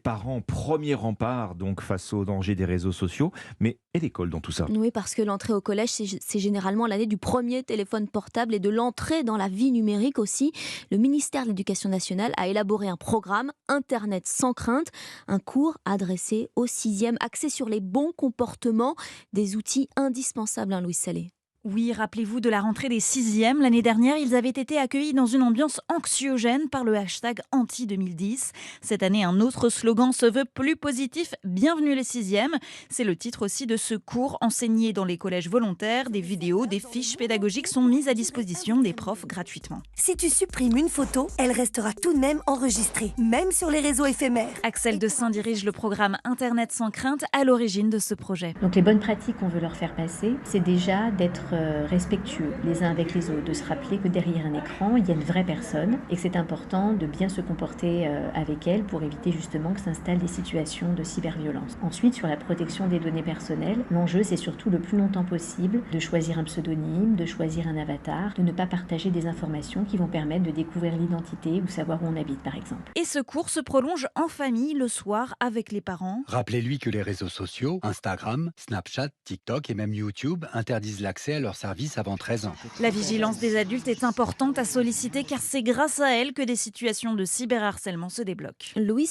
parents, premier rempart donc face au danger des réseaux sociaux. Mais et l'école dans tout ça? Oui, parce que l'entrée au collège, c'est généralement l'année du premier téléphone portable et de l'entrée dans la vie numérique aussi. Le ministère de l'Éducation nationale a élaboré un programme Internet sans crainte, un cours adressé aux sixièmes, axé sur les bons comportements, des outils indispensables, hein, Louise Salé. Oui, rappelez-vous de la rentrée des sixièmes. L'année dernière, ils avaient été accueillis dans une ambiance anxiogène par le hashtag anti-2010. Cette année, un autre slogan se veut plus positif. Bienvenue les sixièmes. C'est le titre aussi de ce cours enseigné dans les collèges volontaires. Des vidéos, des fiches pédagogiques sont mises à disposition des profs gratuitement. Si tu supprimes une photo, elle restera tout de même enregistrée, même sur les réseaux éphémères. Axel Dessein dirige le programme Internet sans crainte à l'origine de ce projet. Donc les bonnes pratiques qu'on veut leur faire passer, c'est déjà d'être respectueux les uns avec les autres, de se rappeler que derrière un écran, il y a une vraie personne et que c'est important de bien se comporter avec elle pour éviter justement que s'installent des situations de cyberviolence. Ensuite, sur la protection des données personnelles, l'enjeu c'est surtout le plus longtemps possible de choisir un pseudonyme, de choisir un avatar, de ne pas partager des informations qui vont permettre de découvrir l'identité ou savoir où on habite par exemple. Et ce cours se prolonge en famille le soir avec les parents. Rappelez-lui que les réseaux sociaux, Instagram, Snapchat, TikTok et même YouTube interdisent l'accès à leurs services avant 13 ans. La vigilance des adultes est importante à solliciter car c'est grâce à elle que des situations de cyberharcèlement se débloquent. Louise